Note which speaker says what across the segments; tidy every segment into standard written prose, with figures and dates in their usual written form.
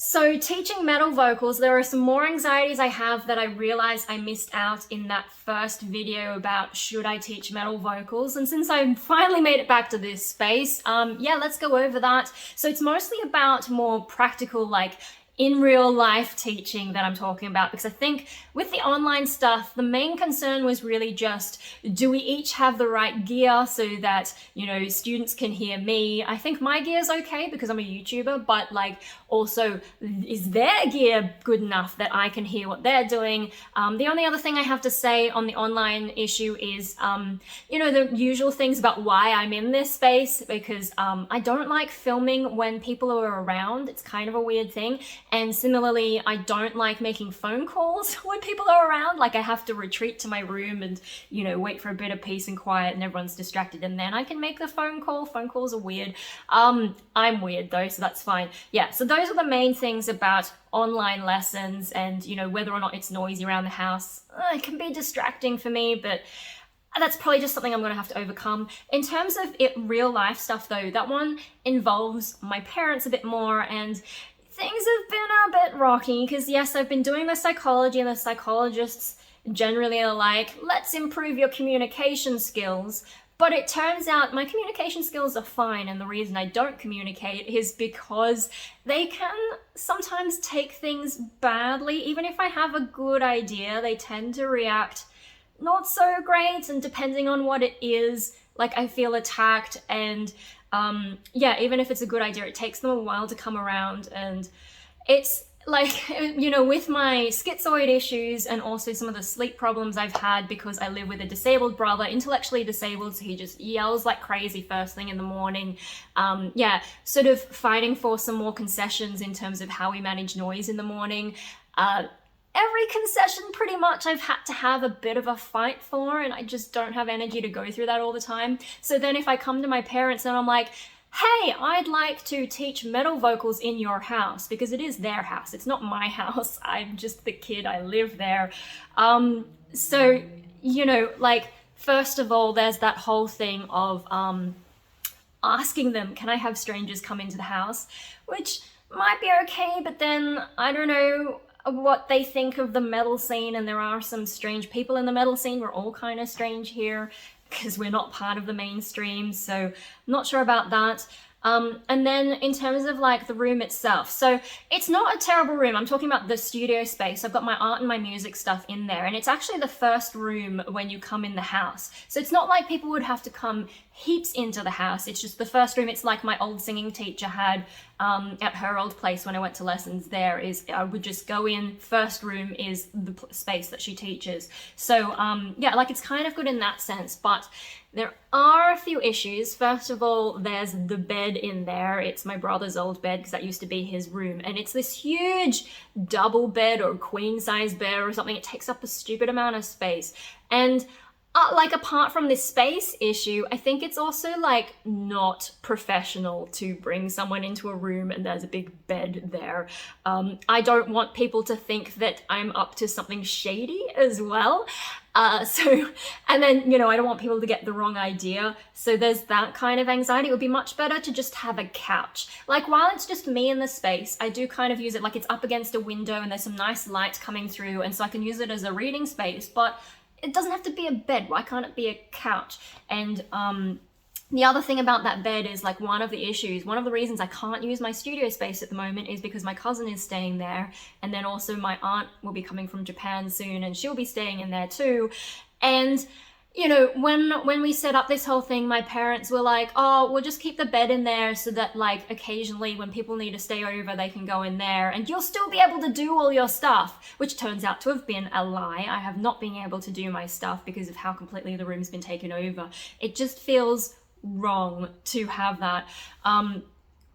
Speaker 1: So teaching metal vocals, there are some more anxieties I have that I realized I missed out in that first video about should I teach metal vocals. And since I finally made it back to this space, yeah, let's go over that. So it's mostly about more practical, like in real life teaching that I'm talking about, because I think with the online stuff, the main concern was really just, do we each have the right gear so that, you know, students can hear me? I think my gear's okay because I'm a YouTuber, but like also, is their gear good enough that I can hear what they're doing? The only other thing I have to say on the online issue is, you know, the usual things about why I'm in this space, because I don't like filming when people are around. It's kind of a weird thing. And similarly, I don't like making phone calls when people are around. Like I have to retreat to my room and, you know, wait for a bit of peace and quiet and everyone's distracted and then I can make the phone call. Phone calls are weird. I'm weird though, so that's fine. Yeah, so those are the main things about online lessons and, you know, whether or not it's noisy around the house. It can be distracting for me, but that's probably just something I'm going to have to overcome. In terms of real life stuff though, that one involves my parents a bit more, and things have been a bit rocky because yes, I've been doing the psychology and the psychologists generally are like, let's improve your communication skills. But it turns out my communication skills are fine, and the reason I don't communicate is because they can sometimes take things badly. Even if I have a good idea, they tend to react not so great, and depending on what it is, like I feel attacked, and yeah, even if it's a good idea, it takes them a while to come around. And it's like, you know, with my schizoid issues and also some of the sleep problems I've had because I live with a disabled brother, intellectually disabled, so he just yells like crazy first thing in the morning. Yeah, sort of fighting for some more concessions in terms of how we manage noise in the morning. Every concession pretty much I've had to have a bit of a fight for, and I just don't have energy to go through that all the time. So then if I come to my parents and I'm like, hey, I'd like to teach metal vocals in your house, because it is their house, it's not my house, I'm just the kid, I live there. So, you know, like, first of all, there's that whole thing of asking them, can I have strangers come into the house? Which might be okay, but then, I don't know what they think of the metal scene, and there are some strange people in the metal scene. We're all kind of strange here because we're not part of the mainstream, so I'm not sure about that. And then in terms of like the room itself, so it's not a terrible room. I'm talking about the studio space. I've got my art and my music stuff in there, and it's actually the first room when you come in the house. So it's not like people would have to come heaps into the house. It's just the first room. It's like my old singing teacher had at her old place when I went to lessons there. Is I would just go in, first room is the space that she teaches. So yeah, like it's kind of good in that sense, but there are a few issues. First of all, there's the bed in there. It's my brother's old bed because that used to be his room. And it's this huge double bed or queen size bed or something. It takes up a stupid amount of space. And like apart from this space issue, I think it's also like not professional to bring someone into a room and there's a big bed there. I don't want people to think that I'm up to something shady as well. And then, you know, I don't want people to get the wrong idea. So there's that kind of anxiety. It would be much better to just have a couch. Like while it's just me in the space, I do kind of use it like it's up against a window and there's some nice light coming through, and so I can use it as a reading space, but it doesn't have to be a bed. Why can't it be a couch? And the other thing about that bed is like one of the issues, one of the reasons I can't use my studio space at the moment is because my cousin is staying there, and then also my aunt will be coming from Japan soon and she'll be staying in there too. And you know, when we set up this whole thing, my parents were like, oh, we'll just keep the bed in there so that like occasionally when people need to stay over, they can go in there and you'll still be able to do all your stuff, which turns out to have been a lie. I have not been able to do my stuff because of how completely the room's been taken over. It just feels wrong to have that.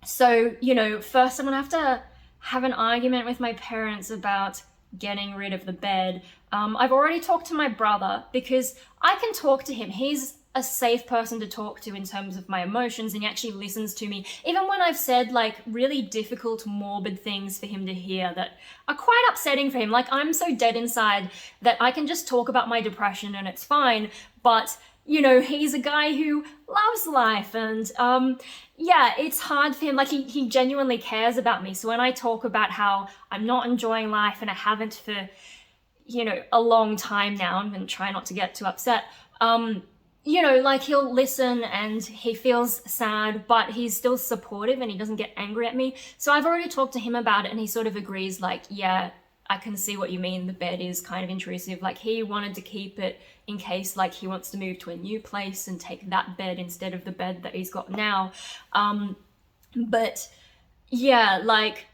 Speaker 1: So, you know, first I'm gonna have to have an argument with my parents about getting rid of the bed. I've already talked to my brother because I can talk to him. He's a safe person to talk to in terms of my emotions, and he actually listens to me. Even when I've said like really difficult, morbid things for him to hear that are quite upsetting for him. Like I'm so dead inside that I can just talk about my depression and it's fine, but you know, he's a guy who loves life, and yeah, it's hard for him. Like, he genuinely cares about me. So when I talk about how I'm not enjoying life, and I haven't for, you know, a long time now, I'm gonna try not to get too upset. You know, like, he'll listen and he feels sad, but he's still supportive and he doesn't get angry at me. So I've already talked to him about it, and he sort of agrees, like, yeah, I can see what you mean. The bed is kind of intrusive. Like, he wanted to keep it in case, like, he wants to move to a new place and take that bed instead of the bed that he's got now. But yeah, like,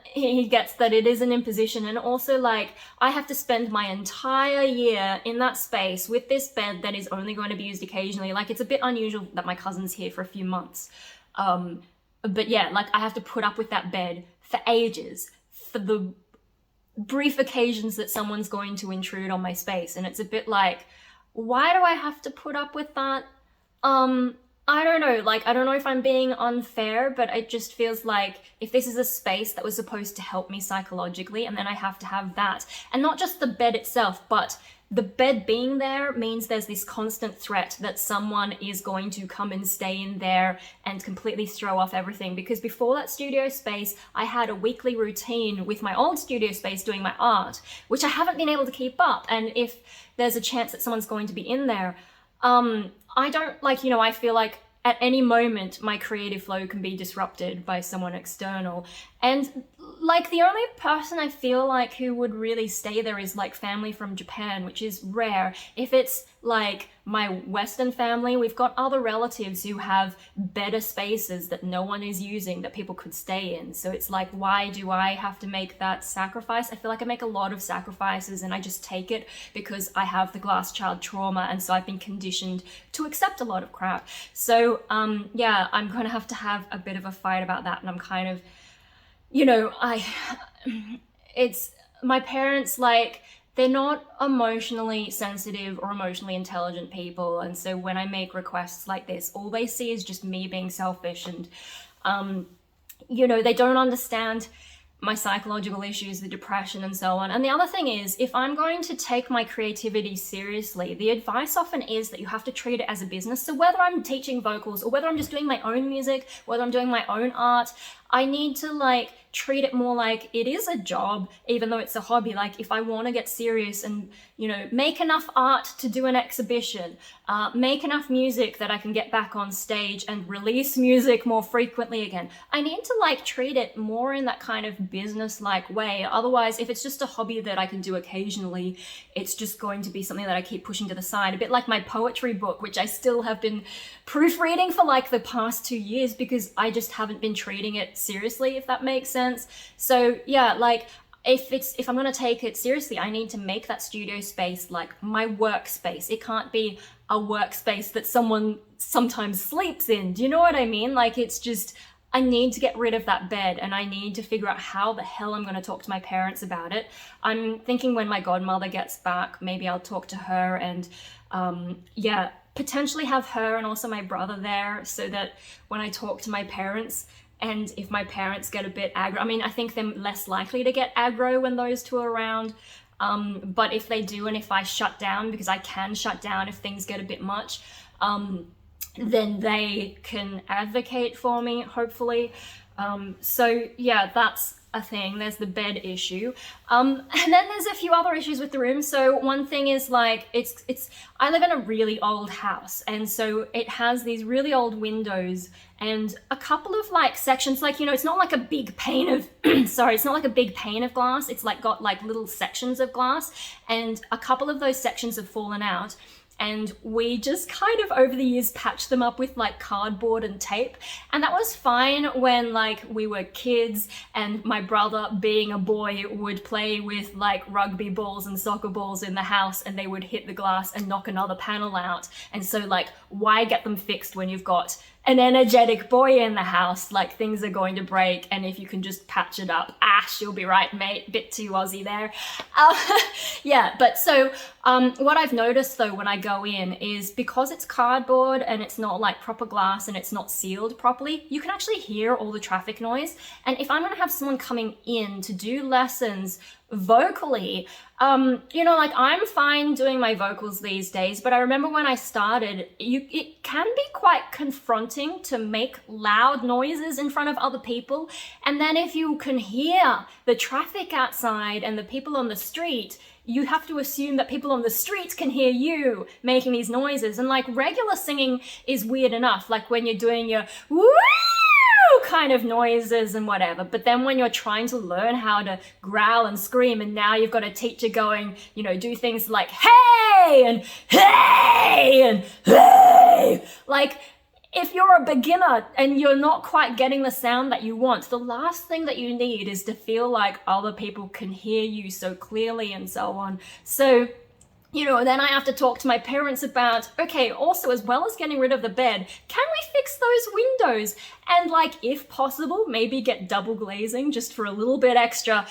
Speaker 1: he gets that it is an imposition, and also, like, I have to spend my entire year in that space with this bed that is only going to be used occasionally. Like, it's a bit unusual that my cousin's here for a few months. But yeah, like, I have to put up with that bed for ages, for the brief occasions that someone's going to intrude on my space. And it's a bit like, why do I have to put up with that? I don't know, like, I don't know if I'm being unfair, but it just feels like if this is a space that was supposed to help me psychologically, and then I have to have that, and not just the bed itself, but the bed being there means there's this constant threat that someone is going to come and stay in there and completely throw off everything. Because before that studio space, I had a weekly routine with my old studio space doing my art, which I haven't been able to keep up. And if there's a chance that someone's going to be in there, I don't, like, you know, I feel like at any moment my creative flow can be disrupted by someone external. And like, the only person I feel like who would really stay there is like family from Japan, which is rare. If it's like my Western family, we've got other relatives who have better spaces that no one is using that people could stay in. So it's like, why do I have to make that sacrifice? I feel like I make a lot of sacrifices and I just take it because I have the glass child trauma, and so I've been conditioned to accept a lot of crap. So yeah, I'm gonna have to have a bit of a fight about that. And I'm kind of, you know, it's my parents, like, they're not emotionally sensitive or emotionally intelligent people, and so when I make requests like this, all they see is just me being selfish, and you know, they don't understand my psychological issues, the depression and so on. And the other thing is, if I'm going to take my creativity seriously, the advice often is that you have to treat it as a business. So whether I'm teaching vocals or whether I'm just doing my own music, whether I'm doing my own art, I need to like treat it more like it is a job, even though it's a hobby. Like, if I want to get serious and, you know, make enough art to do an exhibition, make enough music that I can get back on stage and release music more frequently again, I need to like treat it more in that kind of business-like way. Otherwise, if it's just a hobby that I can do occasionally, it's just going to be something that I keep pushing to the side. A bit like my poetry book, which I still have been proofreading for like the past 2 years because I just haven't been treating it seriously, if that makes sense. So yeah, like, if I'm gonna take it seriously, I need to make that studio space like my workspace. It can't be a workspace that someone sometimes sleeps in. Do you know what I mean? Like, it's just, I need to get rid of that bed, and I need to figure out how the hell I'm going to talk to my parents about it. I'm thinking when my godmother gets back, maybe I'll talk to her and yeah, potentially have her and also my brother there, so that when I talk to my parents, and if my parents get a bit aggro, I mean, I think they're less likely to get aggro when those two are around. But if they do, and if I shut down, because I can shut down if things get a bit much, then they can advocate for me, hopefully. So yeah, that's a thing. There's the bed issue. And then there's a few other issues with the room. So one thing is like, I live in a really old house, and so it has these really old windows and a couple of like sections, like, you know, it's not like a big pane of, sorry, it's not like a big pane of glass. It's like got like little sections of glass, and a couple of those sections have fallen out. And we just kind of over the years patched them up with like cardboard and tape. And that was fine when like we were kids and my brother, being a boy, would play with like rugby balls and soccer balls in the house, and they would hit the glass and knock another panel out. And so like, why get them fixed when you've got an energetic boy in the house? Like, things are going to break, and if you can just patch it up, she'll be right, mate. Bit too Aussie there. Yeah, but so what I've noticed though when I go in is because it's cardboard and it's not like proper glass and it's not sealed properly, you can actually hear all the traffic noise. And if I'm gonna have someone coming in to do lessons vocally, you know, like I'm fine doing my vocals these days, but I remember when I started, it can be quite confronting to make loud noises in front of other people. And then if you can hear the traffic outside and the people on the street, you have to assume that people on the street can hear you making these noises. And like regular singing is weird enough, like when you're doing your woo kind of noises and whatever, but then when you're trying to learn how to growl and scream, and now you've got a teacher going, you know, do things like hey and hey and hey, like if you're a beginner and you're not quite getting the sound that you want, the last thing that you need is to feel like other people can hear you so clearly and so on. So, you know, then I have to talk to my parents about, okay, also as well as getting rid of the bed, can we fix those windows? And like, if possible, maybe get double glazing just for a little bit extra,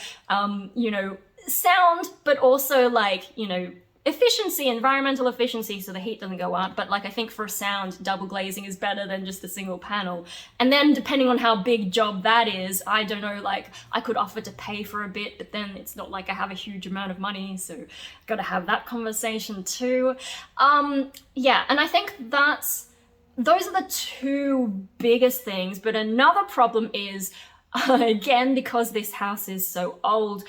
Speaker 1: you know, sound, but also like, you know, efficiency, environmental efficiency, so the heat doesn't go up. But like, I think for sound, double glazing is better than just a single panel. And then depending on how big job that is, I don't know, like I could offer to pay for a bit, but then it's not like I have a huge amount of money, so gotta have that conversation too. Yeah, and I think those are the two biggest things. But another problem is, again, because this house is so old,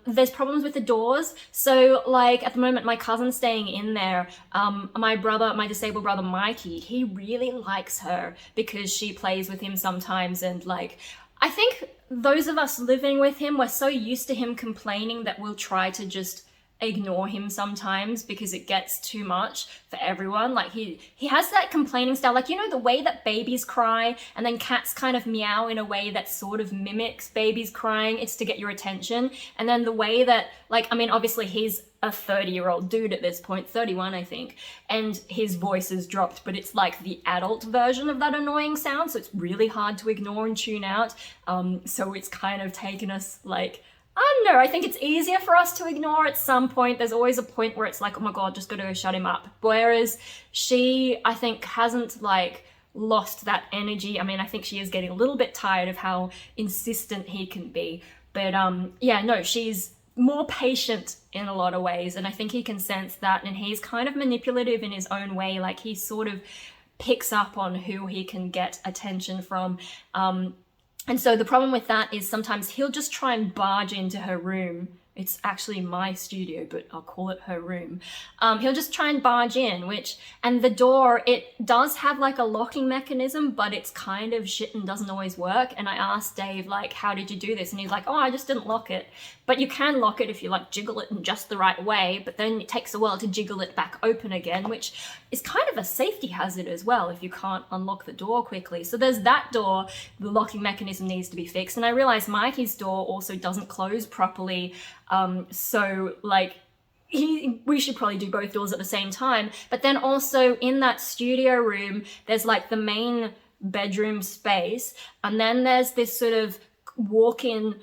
Speaker 1: there's problems with the doors. So like at the moment, my cousin's staying in there. My disabled brother, Mikey, he really likes her because she plays with him sometimes. And like, I think those of us living with him, we're so used to him complaining that we'll try to just ignore him sometimes because it gets too much for everyone. Like he has that complaining style, like, you know, the way that babies cry and then cats kind of meow in a way that sort of mimics babies crying. It's to get your attention. And then the way that, like, I mean, obviously he's a 30-year-old dude at this point, 31 I think, and his voice is dropped, but it's like the adult version of that annoying sound, so it's really hard to ignore and tune out. So it's kind of taken us like, I don't know, I think it's easier for us to ignore at some point. There's always a point where it's like, oh my God, just gotta go shut him up. Whereas she, I think, hasn't like lost that energy. I mean, I think she is getting a little bit tired of how insistent he can be. But yeah, no, she's more patient in a lot of ways. And I think he can sense that. And he's kind of manipulative in his own way. Like he sort of picks up on who he can get attention from. And so the problem with that is sometimes he'll just try and barge into her room. It's actually my studio, but I'll call it her room. He'll just try and barge in, and the door, it does have like a locking mechanism, but it's kind of shit and doesn't always work. And I asked Dave, like, how did you do this? And he's like, oh, I just didn't lock it. But you can lock it if you like jiggle it in just the right way, but then it takes a while to jiggle it back open again, which is kind of a safety hazard as well if you can't unlock the door quickly. So there's that door, the locking mechanism needs to be fixed. And I realized Mikey's door also doesn't close properly. So like we should probably do both doors at the same time. But then also in that studio room, there's like the main bedroom space. And then there's this sort of walk-in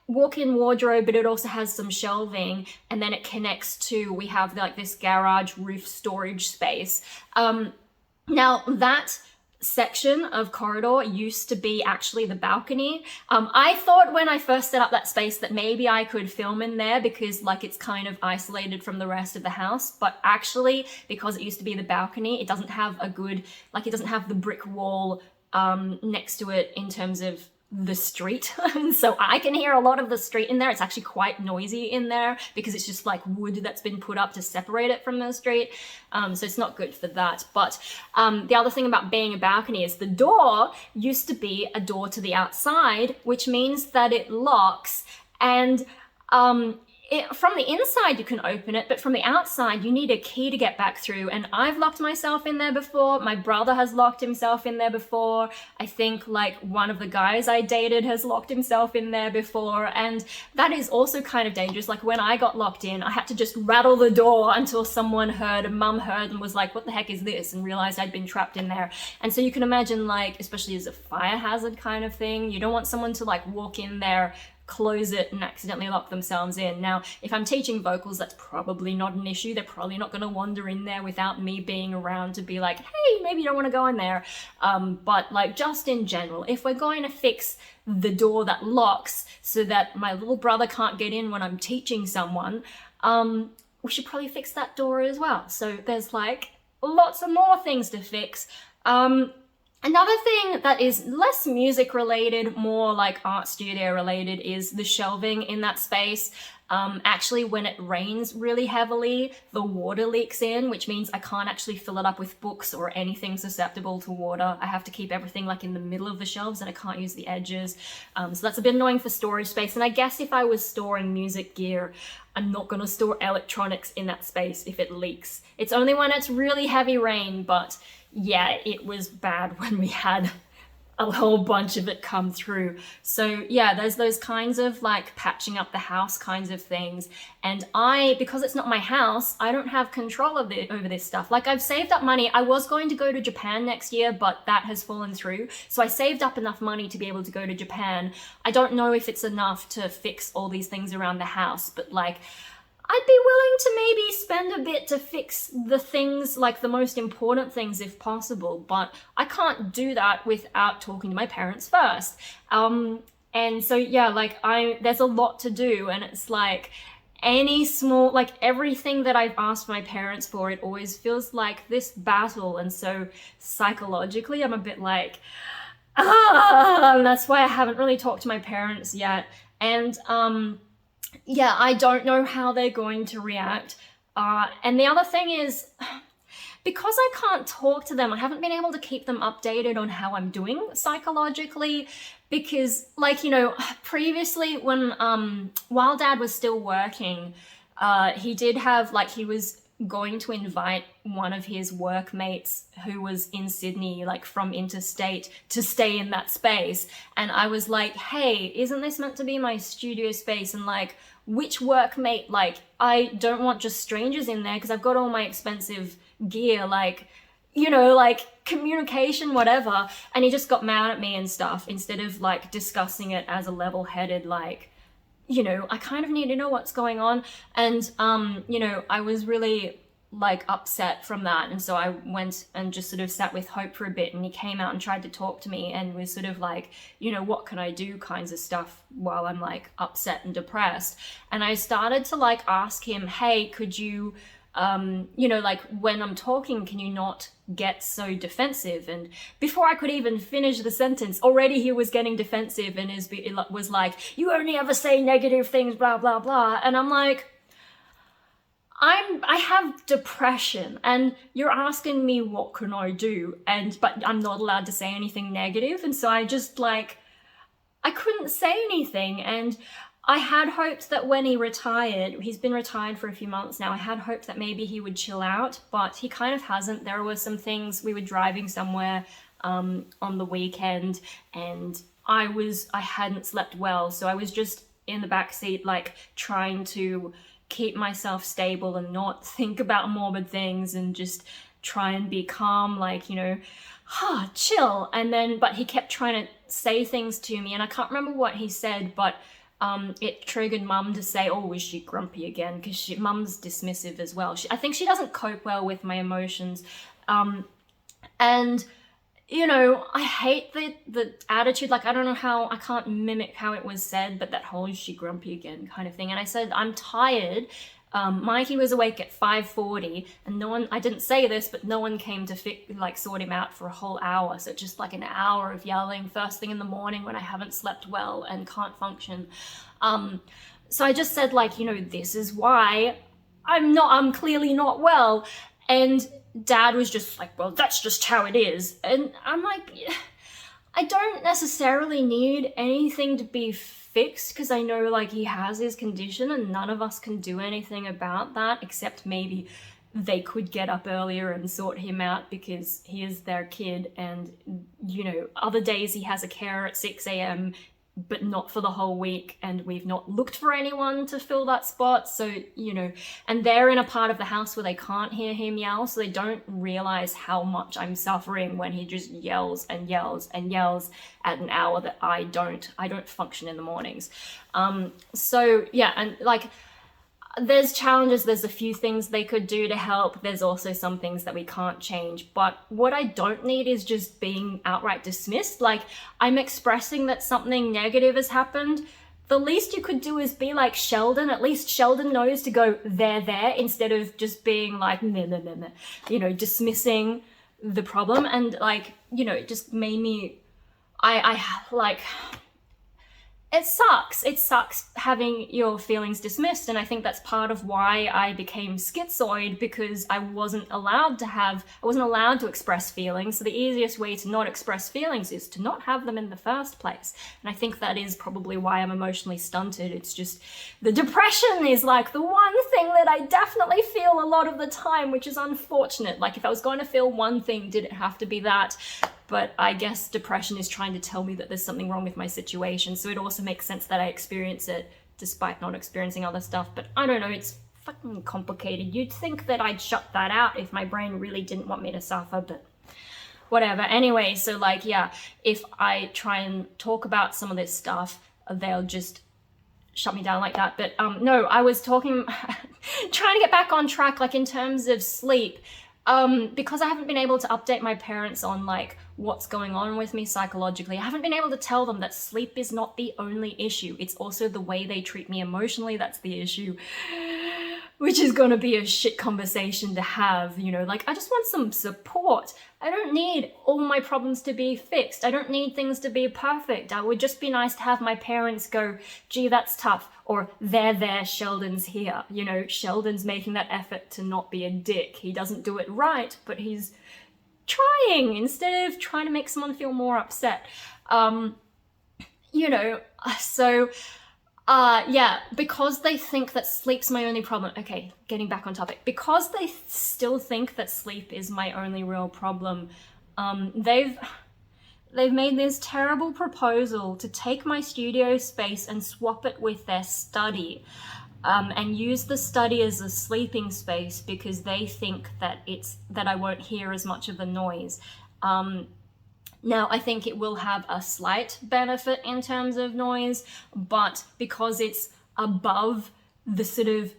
Speaker 1: wardrobe, but it also has some shelving. And then it connects to, we have like this garage roof storage space. Now that section of corridor used to be actually the balcony. I thought when I first set up that space that maybe I could film in there because like it's kind of isolated from the rest of the house, but actually because it used to be the balcony, it doesn't have a good, like it doesn't have the brick wall next to it in terms of the street. So I can hear a lot of the street in there. It's actually quite noisy in there because it's just like wood that's been put up to separate it from the street. So it's not good for that. But the other thing about being a balcony is the door used to be a door to the outside, which means that it locks. And from the inside you can open it, but from the outside you need a key to get back through. And I've locked myself in there before. My brother has locked himself in there before. I think like one of the guys I dated has locked himself in there before. And that is also kind of dangerous. Like when I got locked in, I had to just rattle the door until someone heard, mum heard and was like, what the heck is this? And realized I'd been trapped in there. And so you can imagine, like, especially as a fire hazard kind of thing, you don't want someone to like walk in there, close it and accidentally lock themselves in. Now, if I'm teaching vocals, that's probably not an issue. They're probably not going to wander in there without me being around to be like, hey, maybe you don't want to go in there. But like just in general, if we're going to fix the door that locks so that my little brother can't get in when I'm teaching someone, we should probably fix that door as well. So there's like lots of more things to fix. Another thing that is less music related, more like art studio related, is the shelving in that space. Actually, when it rains really heavily, the water leaks in, which means I can't actually fill it up with books or anything susceptible to water. I have to keep everything like in the middle of the shelves and I can't use the edges. So that's a bit annoying for storage space. And I guess if I was storing music gear, I'm not going to store electronics in that space if it leaks. It's only when it's really heavy rain, but yeah, it was bad when we had a whole bunch of it come through. So yeah, there's those kinds of like patching up the house kinds of things. And because it's not my house, I don't have control of over this stuff. Like I've saved up money. I was going to go to Japan next year, but that has fallen through. So I saved up enough money to be able to go to Japan. I don't know if it's enough to fix all these things around the house, but like, I'd be willing to maybe spend a bit to fix the things, like the most important things if possible, but I can't do that without talking to my parents first. And so yeah, like there's a lot to do, and it's like any small, like everything that I've asked my parents for, it always feels like this battle. And so psychologically, I'm a bit like, that's why I haven't really talked to my parents yet. And, yeah, I don't know how they're going to react. And the other thing is, because I can't talk to them, I haven't been able to keep them updated on how I'm doing psychologically, because like, you know, previously when, while Dad was still working, he did have, like, he was going to invite one of his workmates who was in Sydney, like from interstate, to stay in that space. And I was like, hey, isn't this meant to be my studio space? And like, which workmate? Like, I don't want just strangers in there because I've got all my expensive gear, like, you know, like communication, whatever. And he just got mad at me and stuff instead of like discussing it as a level-headed, like, you know, I kind of need to know what's going on. And, you know, I was really like upset from that. And so I went and just sort of sat with Hope for a bit, and he came out and tried to talk to me and was sort of like, you know, what can I do kinds of stuff while I'm like upset and depressed. And I started to like ask him, hey, could you, you know, like when I'm talking, can you not get so defensive? And before I could even finish the sentence, already he was getting defensive and was like, you only ever say negative things, blah, blah, blah. And I'm like, I have depression and you're asking me what can I do? But I'm not allowed to say anything negative. And so I just like, I couldn't say anything. And I had hoped that when he retired, he's been retired for a few months now, I had hoped that maybe he would chill out, but he kind of hasn't. There were some things, we were driving somewhere on the weekend and I hadn't slept well. So I was just in the back seat, like trying to keep myself stable and not think about morbid things and just try and be calm, like, you know, chill. And then, but he kept trying to say things to me and I can't remember what he said, but it triggered Mum to say, oh, is she grumpy again? Because Mum's dismissive as well. I think she doesn't cope well with my emotions. And, you know, I hate the attitude. Like, I don't know how, I can't mimic how it was said, but that whole is she grumpy again kind of thing. And I said, I'm tired. Mikey was awake at 5:40 and I didn't say this, but no one came to sort him out for a whole hour. So just like an hour of yelling first thing in the morning when I haven't slept well and can't function. So I just said, like, you know, this is why I'm clearly not well. And Dad was just like, well, that's just how it is. And I'm like, I don't necessarily need anything to be fixed, because I know like he has his condition and none of us can do anything about that, except maybe they could get up earlier and sort him out because he is their kid, and you know, other days he has a carer at 6 a.m. but not for the whole week, and we've not looked for anyone to fill that spot. So, you know, and they're in a part of the house where they can't hear him yell, so they don't realize how much I'm suffering when he just yells and yells and yells at an hour that I don't function in the mornings. So yeah, and like, there's challenges, there's a few things they could do to help, there's also some things that we can't change, but what I don't need is just being outright dismissed. Like, I'm expressing that something negative has happened. The least you could do is be like Sheldon. At least Sheldon knows to go there, instead of just being like, nah, you know, dismissing the problem. And like, you know, it just made me, I like, it sucks having your feelings dismissed, and I think that's part of why I became schizoid, because I wasn't allowed to express feelings. So the easiest way to not express feelings is to not have them in the first place. And I think that is probably why I'm emotionally stunted. It's just the depression is like the one thing that I definitely feel a lot of the time, which is unfortunate. Like, if I was going to feel one thing, did it have to be that? But I guess depression is trying to tell me that there's something wrong with my situation. So it also makes sense that I experience it despite not experiencing other stuff. But I don't know, it's fucking complicated. You'd think that I'd shut that out if my brain really didn't want me to suffer, but whatever. Anyway, so like, yeah, if I try and talk about some of this stuff, they'll just shut me down like that. But no, I was talking, trying to get back on track, like in terms of sleep. Because I haven't been able to update my parents on like what's going on with me psychologically, I haven't been able to tell them that sleep is not the only issue. It's also the way they treat me emotionally that's the issue, which is gonna be a shit conversation to have, you know, like I just want some support. I don't need all my problems to be fixed. I don't need things to be perfect. It would just be nice to have my parents go, gee, that's tough, or there, Sheldon's here. You know, Sheldon's making that effort to not be a dick. He doesn't do it right, but he's trying instead of trying to make someone feel more upset. You know, so yeah, because they think that sleep's my only problem. Okay, getting back on topic. Because they still think that sleep is my only real problem, they've made this terrible proposal to take my studio space and swap it with their study, and use the study as a sleeping space because they think that I won't hear as much of the noise. Now, I think it will have a slight benefit in terms of noise, but because it's above the sort of,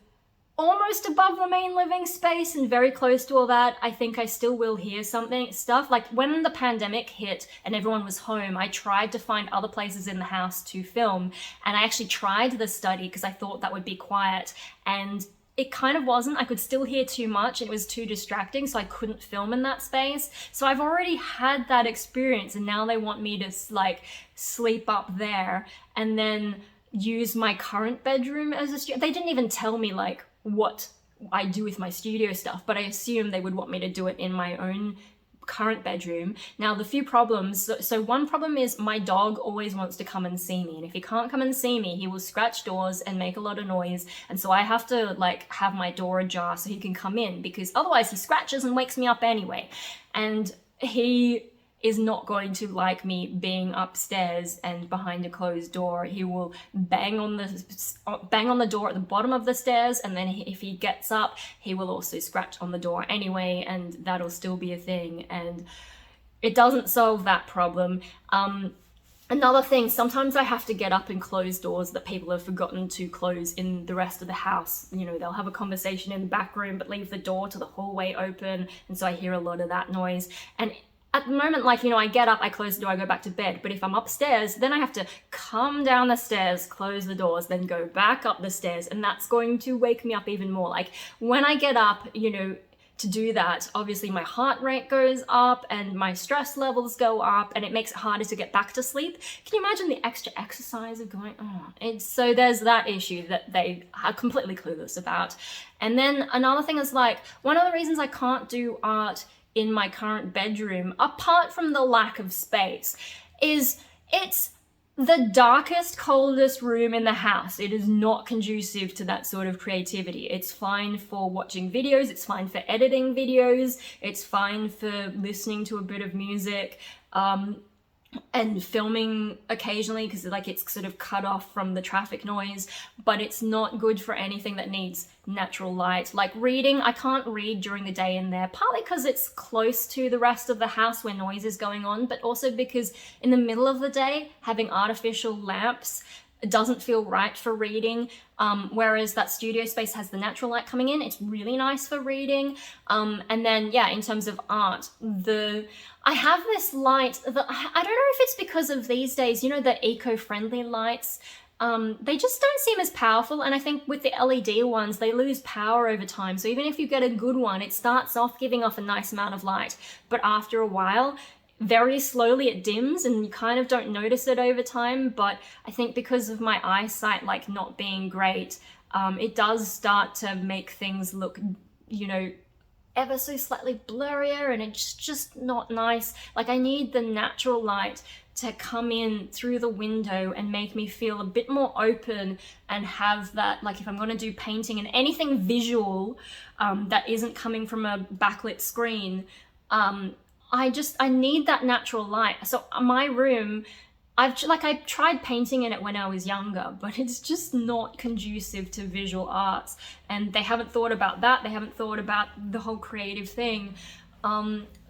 Speaker 1: almost above the main living space and very close to all that, I think I still will hear stuff. Like when the pandemic hit and everyone was home, I tried to find other places in the house to film, and I actually tried the study because I thought that would be quiet, and it kind of wasn't. I could still hear too much and it was too distracting, so I couldn't film in that space. So I've already had that experience, and now they want me to like sleep up there and then use my current bedroom as a studio. They didn't even tell me like what I do with my studio stuff, but I assume they would want me to do it in my own current bedroom. Now, the few problems, so one problem is my dog always wants to come and see me, and if he can't come and see me, he will scratch doors and make a lot of noise, and so I have to like have my door ajar so he can come in, because otherwise he scratches and wakes me up anyway. And he is not going to like me being upstairs and behind a closed door. He will bang on the door at the bottom of the stairs, and then if he gets up, he will also scratch on the door anyway, and that'll still be a thing, and it doesn't solve that problem. Another thing, sometimes I have to get up and close doors that people have forgotten to close in the rest of the house. You know, they'll have a conversation in the back room but leave the door to the hallway open, and so I hear a lot of that noise. And at the moment, like, you know, I get up, I close the door, I go back to bed. But if I'm upstairs, then I have to come down the stairs, close the doors, then go back up the stairs. And that's going to wake me up even more. Like, when I get up, you know, to do that, obviously my heart rate goes up and my stress levels go up, and it makes it harder to get back to sleep. Can you imagine the extra exercise of going, so there's that issue that they are completely clueless about. And then another thing is, like, one of the reasons I can't do art in my current bedroom, apart from the lack of space, is it's the darkest, coldest room in the house. It is not conducive to that sort of creativity. It's fine for watching videos, it's fine for editing videos, it's fine for listening to a bit of music, and filming occasionally because like it's sort of cut off from the traffic noise, but it's not good for anything that needs natural light. Like reading, I can't read during the day in there, partly because it's close to the rest of the house where noise is going on, but also because in the middle of the day, having artificial lamps doesn't feel right for reading, whereas that studio space has the natural light coming in. It's really nice for reading. And then, yeah, in terms of art, I have this light that I don't know if it's because of these days, you know, the eco-friendly lights, they just don't seem as powerful. And I think with the LED ones, they lose power over time. So even if you get a good one, it starts off giving off a nice amount of light, but after a while, very slowly it dims and you kind of don't notice it over time. But I think because of my eyesight like not being great, it does start to make things look, you know, ever so slightly blurrier, and it's just not nice. Like I need the natural light to come in through the window and make me feel a bit more open and have that, like if I'm going to do painting and anything visual that isn't coming from a backlit screen, I need that natural light. So my room, I tried painting in it when I was younger, but it's just not conducive to visual arts. And they haven't thought about that. They haven't thought about the whole creative thing.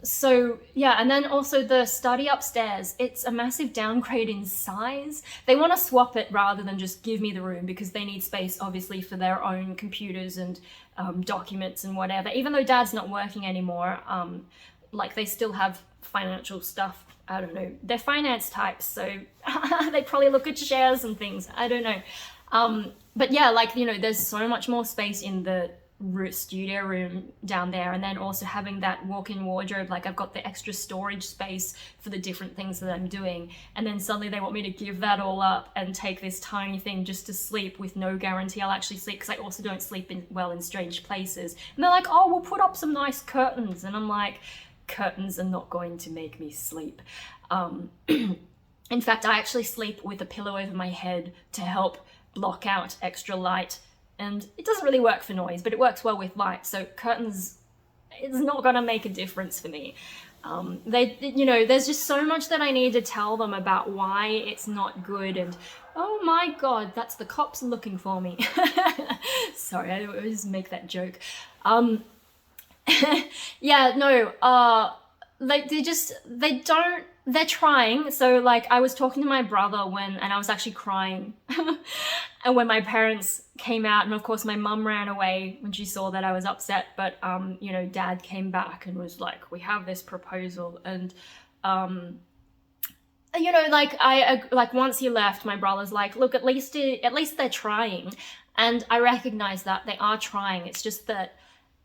Speaker 1: So yeah, and then also the study upstairs, it's a massive downgrade in size. They want to swap it rather than just give me the room because they need space obviously for their own computers and documents and whatever. Even though Dad's not working anymore, like they still have financial stuff. I don't know, they're finance types, so they probably look at shares and things, I don't know. But yeah, like, you know, there's so much more space in the studio room down there, and then also having that walk-in wardrobe, like I've got the extra storage space for the different things that I'm doing, and then suddenly they want me to give that all up and take this tiny thing just to sleep with no guarantee I'll actually sleep, because I also don't sleep in strange places. And they're like, oh, we'll put up some nice curtains, and I'm like, curtains are not going to make me sleep. In fact, I actually sleep with a pillow over my head to help block out extra light, and it doesn't really work for noise, but it works well with light, so curtains is not going to make a difference for me. You know, there's just so much that I need to tell them about why it's not good, and oh my god, that's the cops looking for me. Sorry, I always make that joke. Yeah, no, they're trying. So like I was talking to my brother and I was actually crying and when my parents came out, and of course my mum ran away when she saw that I was upset, but you know, Dad came back and was like, we have this proposal, and you know, like once he left, my brother's like, look, at least they're trying, and I recognize that they are trying. It's just that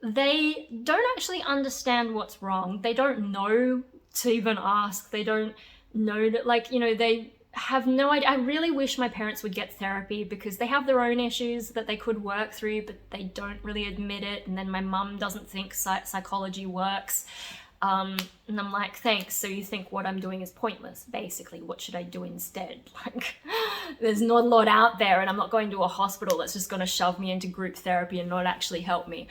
Speaker 1: they don't actually understand what's wrong. They don't know to even ask. They don't know that, like, you know, they have no idea. I really wish my parents would get therapy because they have their own issues that they could work through, but they don't really admit it. And then my mum doesn't think psychology works. And I'm like, thanks, so you think what I'm doing is pointless, basically. What should I do instead? Like, there's not a lot out there, and I'm not going to a hospital that's just going to shove me into group therapy and not actually help me.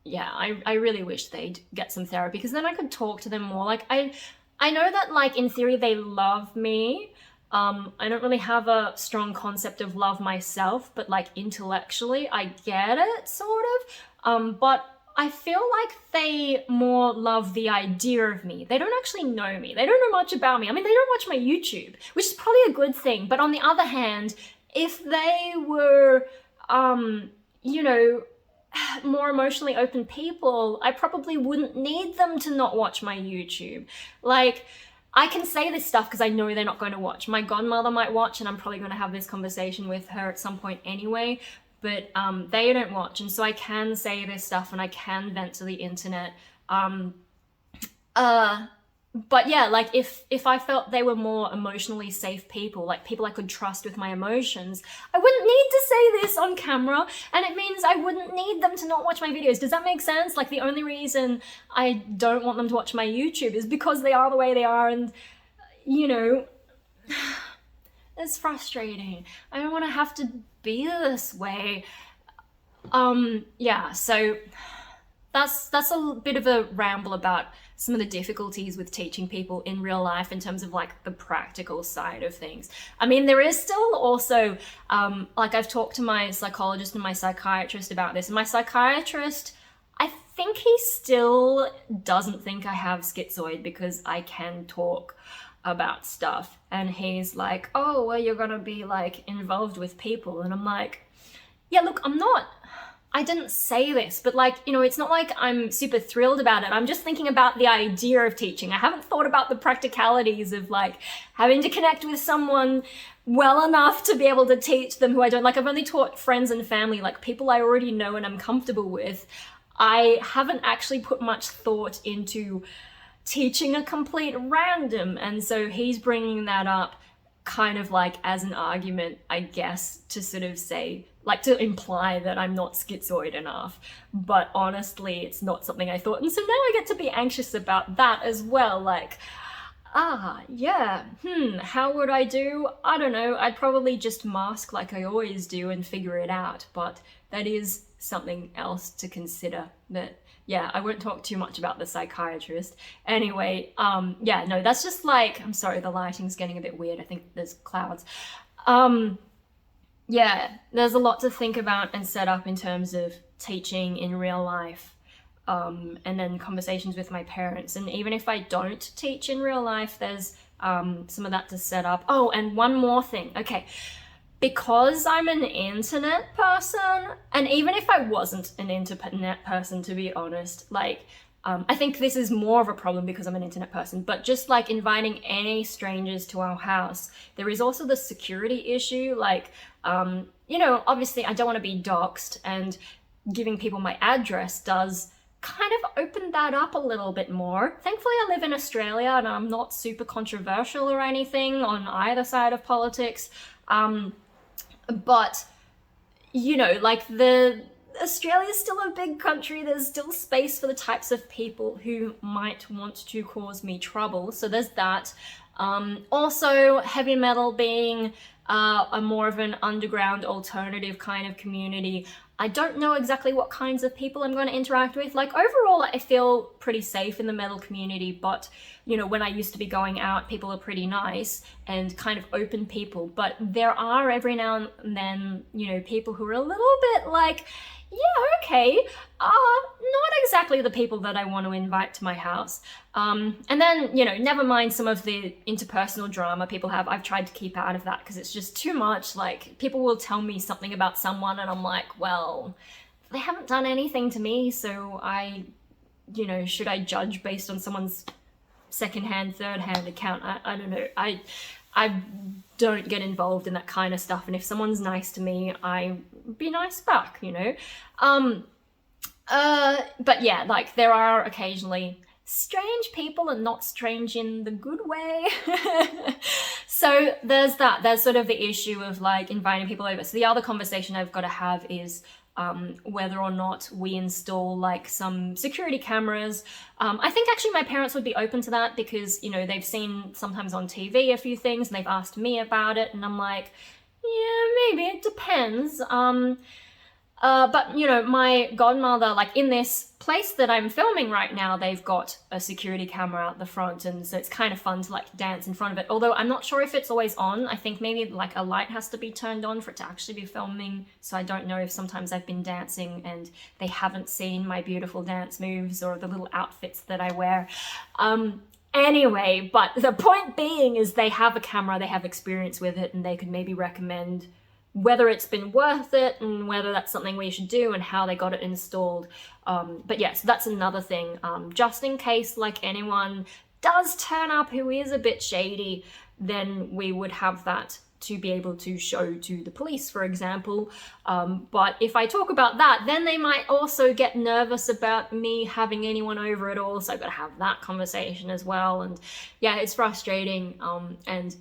Speaker 1: Yeah, I really wish they'd get some therapy, because then I could talk to them more. Like, I know that, like, in theory they love me. I don't really have a strong concept of love myself, but like intellectually I get it, sort of. But I feel like they more love the idea of me. They don't actually know me. They don't know much about me. I mean, they don't watch my YouTube, which is probably a good thing. But on the other hand, if they were, you know, more emotionally open people, I probably wouldn't need them to not watch my YouTube. Like, I can say this stuff because I know they're not going to watch. My godmother might watch, and I'm probably going to have this conversation with her at some point anyway. But they don't watch, and so I can say this stuff and I can vent to the internet. but yeah, like if I felt they were more emotionally safe people, like people I could trust with my emotions, I wouldn't need to say this on camera, and it means I wouldn't need them to not watch my videos. Does that make sense? Like the only reason I don't want them to watch my YouTube is because they are the way they are, and you know, it's frustrating. I don't want to have to be this way. Yeah, so that's a bit of a ramble about some of the difficulties with teaching people in real life in terms of like the practical side of things. I mean, there is still also, like I've talked to my psychologist and my psychiatrist about this, and my psychiatrist, I think he still doesn't think I have schizoid because I can talk about stuff. And he's like, oh, well, you're gonna be like involved with people. And I'm like, yeah, look, I didn't say this, but like, you know, it's not like I'm super thrilled about it. I'm just thinking about the idea of teaching. I haven't thought about the practicalities of like having to connect with someone well enough to be able to teach them who I don't like. I've only taught friends and family, like people I already know and I'm comfortable with. I haven't actually put much thought into teaching a complete random. And so he's bringing that up kind of like as an argument, I guess, to sort of say, like to imply that I'm not schizoid enough. But honestly, it's not something I thought. And so now I get to be anxious about that as well. Like, yeah, how would I do? I don't know. I'd probably just mask like I always do and figure it out. But that is something else to consider. But yeah, I won't talk too much about the psychiatrist. Anyway, yeah, no, that's just like, I'm sorry, the lighting's getting a bit weird. I think there's clouds. Yeah, there's a lot to think about and set up in terms of teaching in real life, and then conversations with my parents. And even if I don't teach in real life, there's some of that to set up. Oh, and one more thing. Okay, because I'm an internet person, and even if I wasn't an internet person, to be honest, like, I think this is more of a problem because I'm an internet person, but just like inviting any strangers to our house, there is also the security issue. Like, you know, obviously I don't want to be doxxed, and giving people my address does kind of open that up a little bit more. Thankfully, I live in Australia and I'm not super controversial or anything on either side of politics. But, you know, like Australia's still a big country. There's still space for the types of people who might want to cause me trouble. So there's that. Also, heavy metal being a more of an underground alternative kind of community. I don't know exactly what kinds of people I'm going to interact with. Like overall, I feel pretty safe in the metal community, but you know, when I used to be going out, people are pretty nice and kind of open people. But there are every now and then, you know, people who are a little bit like, yeah, okay, not exactly the people that I want to invite to my house. And then, you know, never mind some of the interpersonal drama people have. I've tried to keep out of that because it's just too much. Like, people will tell me something about someone and I'm like, well, they haven't done anything to me, so you know, should I judge based on someone's second-hand, third-hand account? I don't know. I don't get involved in that kind of stuff, and if someone's nice to me, I be nice back, you know? But yeah, like, there are occasionally strange people, and not strange in the good way. So there's that. There's sort of the issue of, like, inviting people over. So the other conversation I've got to have is whether or not we install like some security cameras. I think actually my parents would be open to that because, you know, they've seen sometimes on TV a few things and they've asked me about it, and I'm like, yeah, maybe, it depends. But, you know, my godmother, like in this place that I'm filming right now, they've got a security camera out the front, and so it's kind of fun to like dance in front of it. Although I'm not sure if it's always on. I think maybe like a light has to be turned on for it to actually be filming. So I don't know if sometimes I've been dancing and they haven't seen my beautiful dance moves or the little outfits that I wear. Anyway, but the point being is they have a camera, they have experience with it, and they could maybe recommend whether it's been worth it and whether that's something we should do and how they got it installed. But yeah, so that's another thing. Just in case like anyone does turn up who is a bit shady, then we would have that to be able to show to the police, for example. But if I talk about that, then they might also get nervous about me having anyone over at all. So I've got to have that conversation as well. And yeah, it's frustrating. And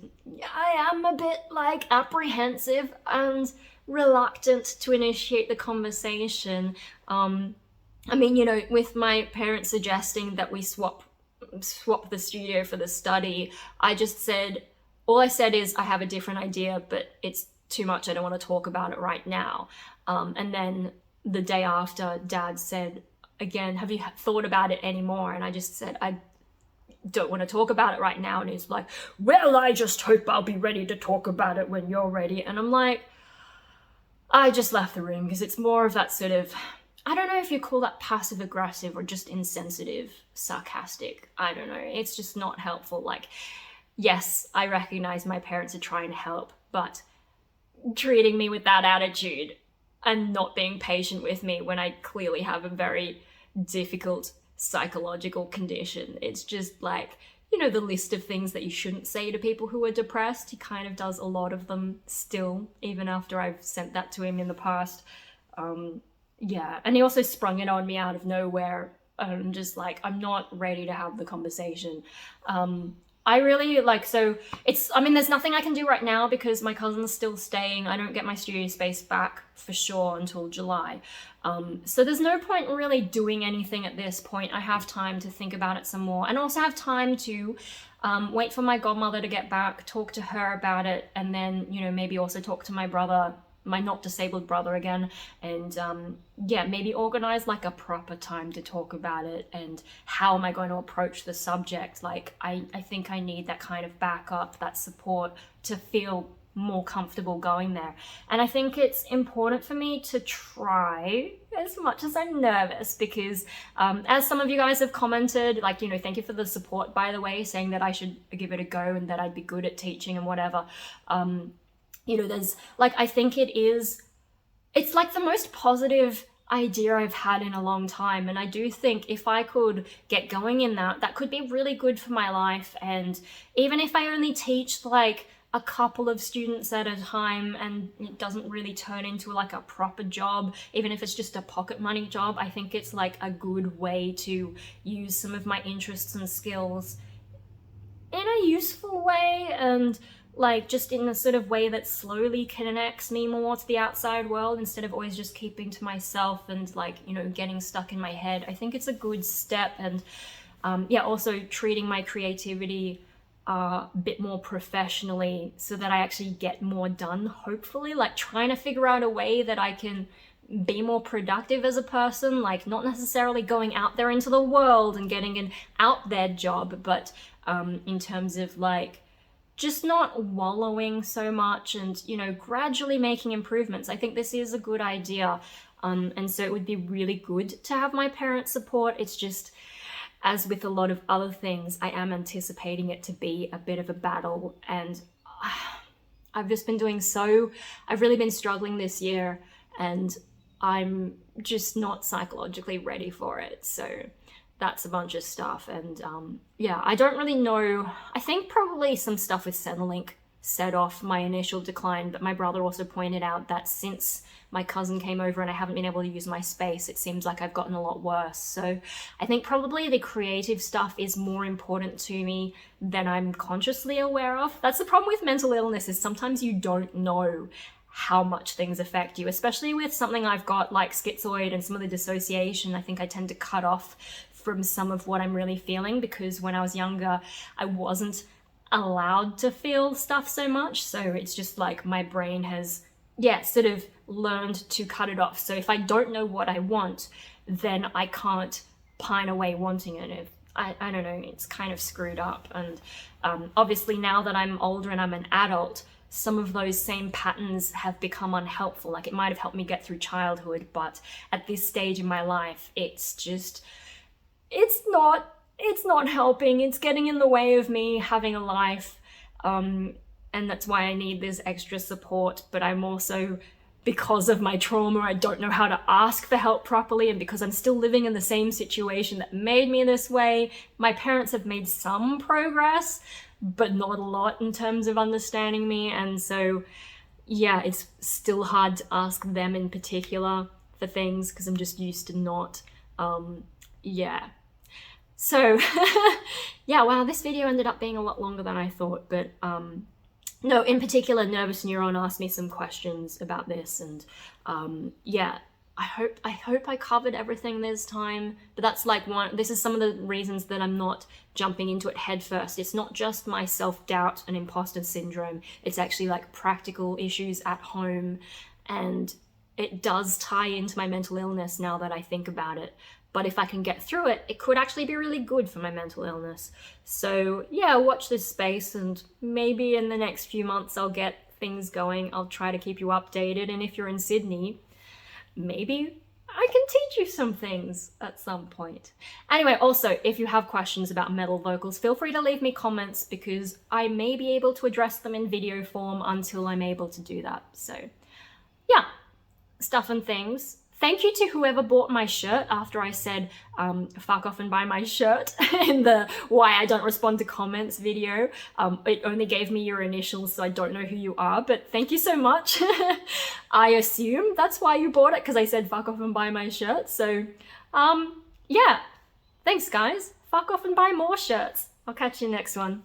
Speaker 1: I am a bit like apprehensive and reluctant to initiate the conversation. I mean, you know, with my parents suggesting that we swap the studio for the study, all I said is I have a different idea, but it's too much. I don't want to talk about it right now. And then the day after, Dad said, again, have you thought about it anymore? And I just said, I don't want to talk about it right now. And he's like, well, I just hope I'll be ready to talk about it when you're ready. And I'm like, I just left the room because it's more of that sort of, I don't know if you call that passive aggressive or just insensitive, sarcastic. I don't know. It's just not helpful. Like, yes, I recognize my parents are trying to help, but treating me with that attitude and not being patient with me when I clearly have a very difficult psychological condition. It's just like, you know, the list of things that you shouldn't say to people who are depressed. He kind of does a lot of them still, even after I've sent that to him in the past. Yeah, and he also sprung it on me out of nowhere. I'm just like, I'm not ready to have the conversation. I really like, so it's, I mean, there's nothing I can do right now because my cousin's still staying. I don't get my studio space back for sure until July. So there's no point really doing anything at this point. I have time to think about it some more and also have time to wait for my godmother to get back, talk to her about it, and then, you know, maybe also talk to my brother, my not disabled brother again, and yeah, maybe organize like a proper time to talk about it and how am I going to approach the subject. Like I think I need that kind of backup, that support to feel more comfortable going there. And I think it's important for me to try as much as I'm nervous because as some of you guys have commented, like, you know, thank you for the support, by the way, saying that I should give it a go and that I'd be good at teaching and whatever. You know, there's like, I think it's like the most positive idea I've had in a long time. And I do think if I could get going in that could be really good for my life. And even if I only teach like a couple of students at a time and it doesn't really turn into like a proper job, even if it's just a pocket money job, I think it's like a good way to use some of my interests and skills in a useful way and like just in a sort of way that slowly connects me more to the outside world instead of always just keeping to myself and like, you know, getting stuck in my head. I think it's a good step. And yeah, also treating my creativity a bit more professionally so that I actually get more done, hopefully, like trying to figure out a way that I can be more productive as a person, like not necessarily going out there into the world and getting an out there job, but in terms of like just not wallowing so much and, you know, gradually making improvements. I think this is a good idea. And so it would be really good to have my parents' support. It's just, as with a lot of other things, I am anticipating it to be a bit of a battle. And I've just been I've really been struggling this year and I'm just not psychologically ready for it. So that's a bunch of stuff. And yeah, I don't really know. I think probably some stuff with Centrelink set off my initial decline, but my brother also pointed out that since my cousin came over and I haven't been able to use my space, it seems like I've gotten a lot worse. So I think probably the creative stuff is more important to me than I'm consciously aware of. That's the problem with mental illness, is sometimes you don't know how much things affect you, especially with something I've got like schizoid and some of the dissociation. I think I tend to cut off from some of what I'm really feeling because when I was younger, I wasn't allowed to feel stuff so much. So it's just like my brain has, yeah, sort of learned to cut it off. So if I don't know what I want, then I can't pine away wanting it. I don't know, it's kind of screwed up. And obviously now that I'm older and I'm an adult, some of those same patterns have become unhelpful. Like it might have helped me get through childhood, but at this stage in my life, it's just, it's not helping. It's getting in the way of me having a life. And that's why I need this extra support. But I'm also because of my trauma, I don't know how to ask for help properly, and because I'm still living in the same situation that made me this way. My parents have made some progress, but not a lot in terms of understanding me, and so yeah, it's still hard to ask them in particular for things because I'm just used to not. Yeah. So yeah, wow, this video ended up being a lot longer than I thought, but no, in particular, Nervous Neuron asked me some questions about this, and yeah, I hope I covered everything this time, but that's like this is some of the reasons that I'm not jumping into it head first. It's not just my self-doubt and imposter syndrome, it's actually like practical issues at home, and it does tie into my mental illness now that I think about it. But if I can get through it, it could actually be really good for my mental illness. So yeah, watch this space, and maybe in the next few months I'll get things going. I'll try to keep you updated, and if you're in Sydney, maybe I can teach you some things at some point. Anyway, also, if you have questions about metal vocals, feel free to leave me comments because I may be able to address them in video form until I'm able to do that. So yeah, stuff and things. Thank you to whoever bought my shirt after I said fuck off and buy my shirt in the why I don't respond to comments video. It only gave me your initials, so I don't know who you are, but thank you so much. I assume that's why you bought it, because I said fuck off and buy my shirt. So yeah, thanks guys. Fuck off and buy more shirts. I'll catch you next one.